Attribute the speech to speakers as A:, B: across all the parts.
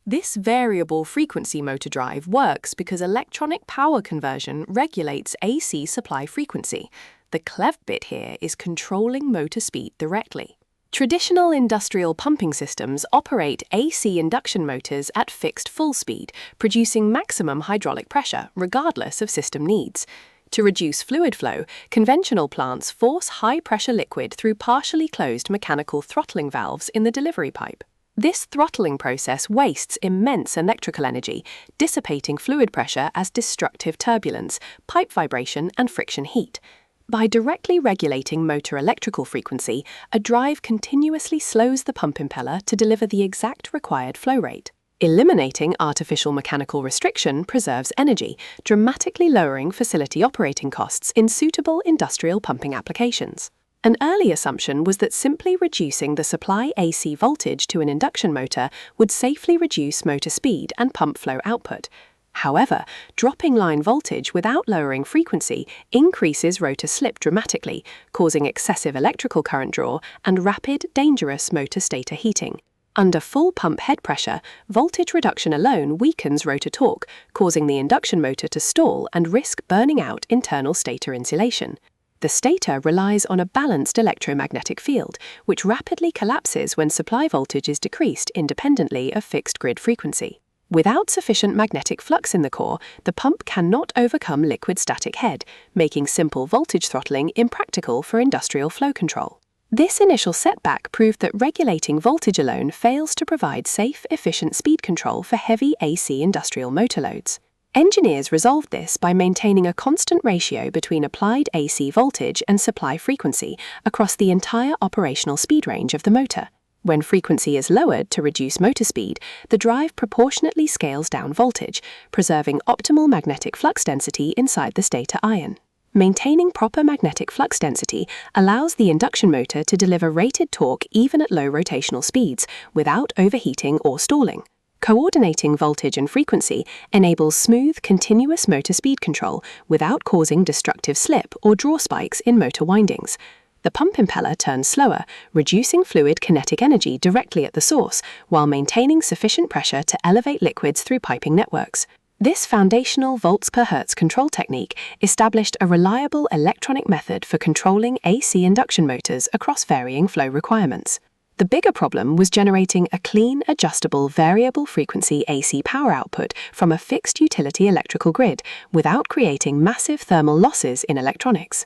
A: This variable frequency motor drive works because electronic power conversion regulates AC supply frequency. The clever bit here is controlling motor speed directly. Traditional industrial pumping systems operate AC induction motors at fixed full speed, producing maximum hydraulic pressure, regardless of system needs. To reduce fluid flow, conventional plants force high-pressure liquid through partially closed mechanical throttling valves in the delivery pipe. This throttling process wastes immense electrical energy, dissipating fluid pressure as destructive turbulence, pipe vibration, and friction heat. By directly regulating motor electrical frequency, a drive continuously slows the pump impeller to deliver the exact required flow rate. Eliminating artificial mechanical restriction preserves energy, dramatically lowering facility operating costs in suitable industrial pumping applications. An early assumption was that simply reducing the supply AC voltage to an induction motor would safely reduce motor speed and pump flow output. However, dropping line voltage without lowering frequency increases rotor slip dramatically, causing excessive electrical current draw and rapid, dangerous motor stator heating. Under full pump head pressure, voltage reduction alone weakens rotor torque, causing the induction motor to stall and risk burning out internal stator insulation. The stator relies on a balanced electromagnetic field, which rapidly collapses when supply voltage is decreased independently of fixed grid frequency. Without sufficient magnetic flux in the core, the pump cannot overcome liquid static head, making simple voltage throttling impractical for industrial flow control. This initial setback proved that regulating voltage alone fails to provide safe, efficient speed control for heavy AC industrial motor loads. Engineers resolved this by maintaining a constant ratio between applied AC voltage and supply frequency across the entire operational speed range of the motor. When frequency is lowered to reduce motor speed, the drive proportionately scales down voltage, preserving optimal magnetic flux density inside the stator iron. Maintaining proper magnetic flux density allows the induction motor to deliver rated torque even at low rotational speeds without overheating or stalling. Coordinating voltage and frequency enables smooth, continuous motor speed control without causing destructive slip or draw spikes in motor windings. The pump impeller turns slower, reducing fluid kinetic energy directly at the source while maintaining sufficient pressure to elevate liquids through piping networks. This foundational volts per hertz control technique established a reliable electronic method for controlling AC induction motors across varying flow requirements. The bigger problem was generating a clean, adjustable, variable frequency AC power output from a fixed utility electrical grid without creating massive thermal losses in electronics.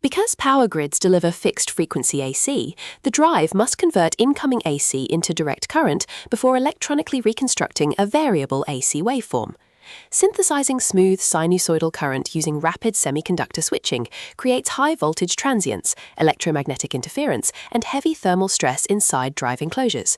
A: Because power grids deliver fixed frequency AC, the drive must convert incoming AC into direct current before electronically reconstructing a variable AC waveform. Synthesizing smooth sinusoidal current using rapid semiconductor switching creates high voltage transients, electromagnetic interference, and heavy thermal stress inside drive enclosures.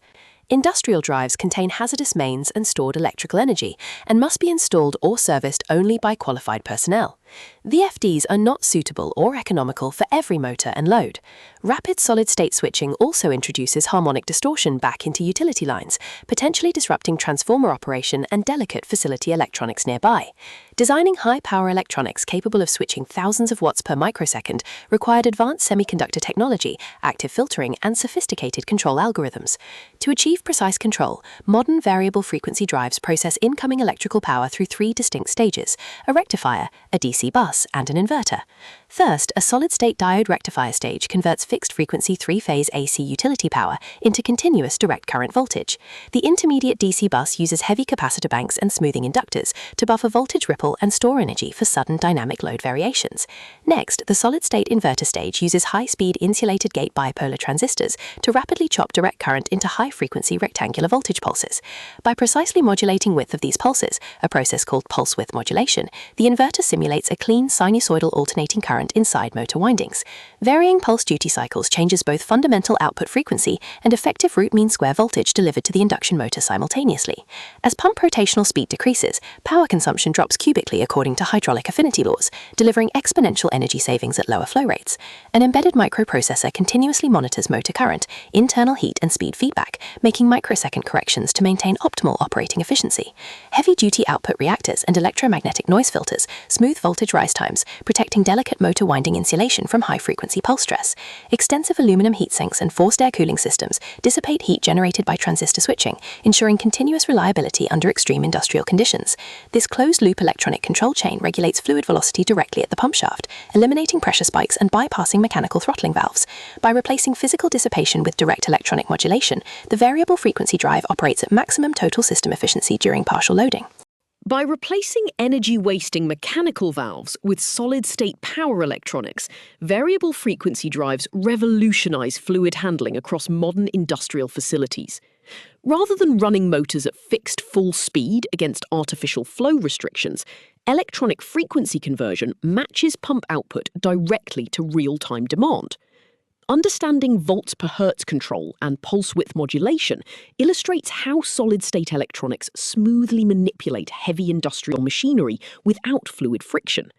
A: Industrial drives contain hazardous mains and stored electrical energy and must be installed or serviced only by qualified personnel. VFDs are not suitable or economical for every motor and load. Rapid solid-state switching also introduces harmonic distortion back into utility lines, potentially disrupting transformer operation and delicate facility electronics nearby. Designing high-power electronics capable of switching thousands of watts per microsecond required advanced semiconductor technology, active filtering, and sophisticated control algorithms. To achieve precise control, modern variable frequency drives process incoming electrical power through three distinct stages: a rectifier, a DC bus, and an inverter. First, a solid-state diode rectifier stage converts fixed-frequency three-phase AC utility power into continuous direct current voltage. The intermediate DC bus uses heavy capacitor banks and smoothing inductors to buffer voltage ripple and store energy for sudden dynamic load variations. Next, the solid-state inverter stage uses high-speed insulated gate bipolar transistors to rapidly chop direct current into high-frequency rectangular voltage pulses. By precisely modulating width of these pulses, a process called pulse width modulation, the inverter simulates a clean sinusoidal alternating current inside motor windings. Varying pulse duty cycles changes both fundamental output frequency and effective root mean square voltage delivered to the induction motor simultaneously. As pump rotational speed decreases, power consumption drops cubically according to hydraulic affinity laws, delivering exponential energy savings at lower flow rates. An embedded microprocessor continuously monitors motor current, internal heat, and speed feedback, making microsecond corrections to maintain optimal operating efficiency. Heavy-duty output reactors and electromagnetic noise filters smooth voltage voltage rise times, protecting delicate motor winding insulation from high-frequency pulse stress. Extensive aluminum heat sinks and forced air cooling systems dissipate heat generated by transistor switching, ensuring continuous reliability under extreme industrial conditions. This closed-loop electronic control chain regulates fluid velocity directly at the pump shaft, eliminating pressure spikes and bypassing mechanical throttling valves. By replacing physical dissipation with direct electronic modulation, the variable frequency drive operates at maximum total system efficiency during partial loading.
B: By replacing energy-wasting mechanical valves with solid-state power electronics, variable frequency drives revolutionize fluid handling across modern industrial facilities. Rather than running motors at fixed full speed against artificial flow restrictions, electronic frequency conversion matches pump output directly to real-time demand. Understanding volts per hertz control and pulse width modulation illustrates how solid-state electronics smoothly manipulate heavy industrial machinery without fluid friction.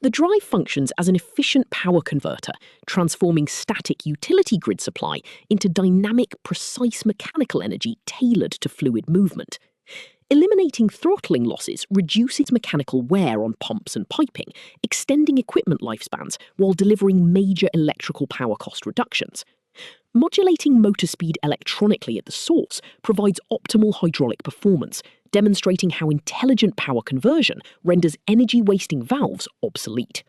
B: The drive functions as an efficient power converter, transforming static utility grid supply into dynamic, precise mechanical energy tailored to fluid movement. Eliminating throttling losses reduces mechanical wear on pumps and piping, extending equipment lifespans while delivering major electrical power cost reductions. Modulating motor speed electronically at the source provides optimal hydraulic performance, demonstrating how intelligent power conversion renders energy-wasting valves obsolete.